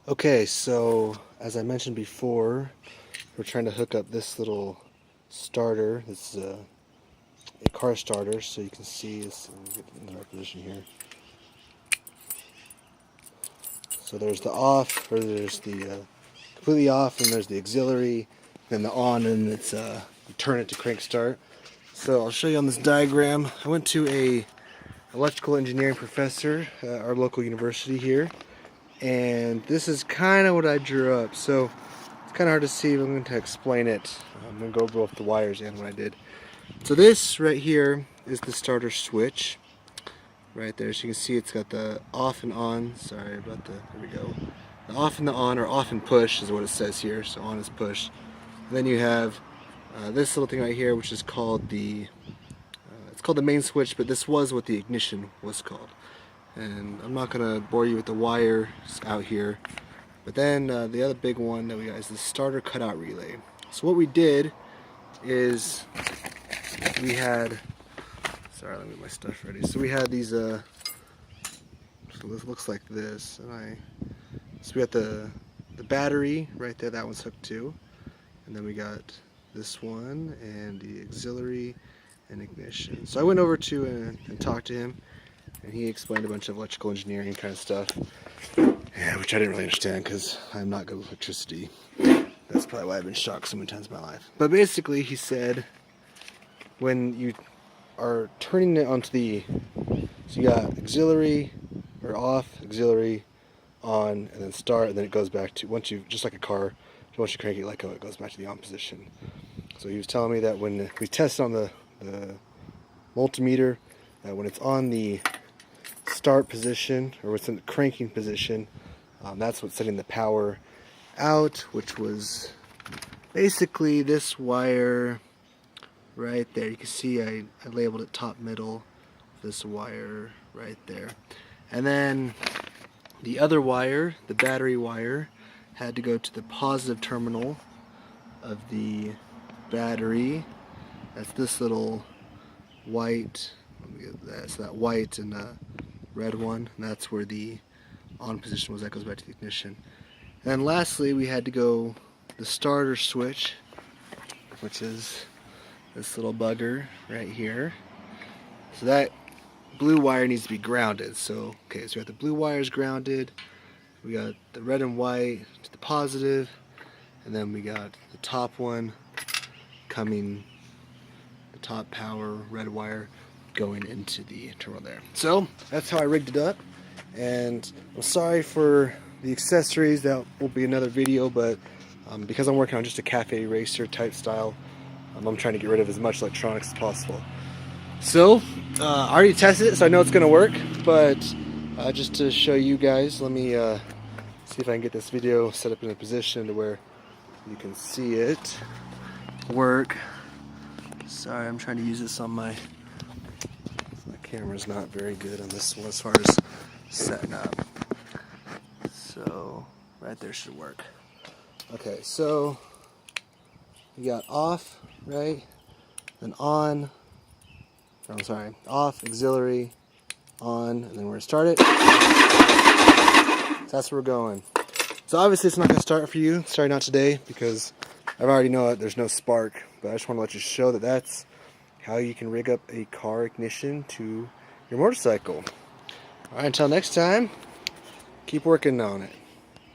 Okay, so as I mentioned before, we're trying to hook up this little starter. This is a car starter, so you can see this. Let me get in the right position here. So there's the off, or there's the completely off, and there's the auxiliary, then the on, and it's you turn it to crank start. So I'll show you on this diagram. I went to a electrical engineering professor at our local university here, and this is kind of what I drew up. So it's kind of hard to see, but I'm going to explain it. I'm going to go over both the wires and what I did. So this right here is the starter switch right there. So you can see it's got the off and on. Sorry about the, there we go. The off and the on, or off and push is what it says here. So on is push. And then you have this little thing right here, which is called the it's called the main switch, but this was what the ignition was called. And I'm not gonna bore you with the wires out here. But then the other big one that we got is the starter cutout relay. So what we did is we had, sorry, let me get my stuff ready. So we had these so this looks like this, and so we got the battery right there, that one's hooked to, and then we got this one and the auxiliary and ignition. So I went over to and talked to him, and he explained a bunch of electrical engineering kind of stuff, yeah, which I didn't really understand because I'm not good with electricity. That's probably why I've been shocked so many times in my life. But basically he said when you are turning it onto the, so you got auxiliary or off, auxiliary, on, and then start, and then it goes back to, once you, just like a car, once you crank it, let go, it goes back to the on position. So he was telling me that when we tested on the multimeter, that when it's on the start position, or when it's in the cranking position, that's what's setting the power out, which was basically this wire right there. You can see I labeled it top middle, this wire right there. And then the other wire, the battery wire, had to go to the positive terminal of the battery. That's this little white, let me get that, so that white and red one, and that's where the on position was. That goes back to the ignition. And then lastly, we had to go the starter switch, which is this little bugger right here. So that blue wire needs to be grounded. So okay, so we got the blue wires grounded, we got the red and white to the positive, and then we got the top one coming, the top power red wire going into the terminal there. So that's how I rigged it up, and I'm sorry for the accessories. That will be another video, but because I'm working on just a cafe racer type style, I'm trying to get rid of as much electronics as possible. So I already tested it, so I know it's going to work, but just to show you guys, let me see if I can get this video set up in a position to where you can see it work. Sorry, I'm trying to use this on my camera's not very good on this one as far as setting up. So right there should work. Okay, so you got off, right? Then on. I'm sorry, off, auxiliary, on, and then we're going to start it. So that's where we're going. So obviously it's not going to start for you, starting out today, because I already know that there's no spark, but I just want to let you show that that's how you can rig up a car ignition to your motorcycle. Alright, until next time, keep working on it.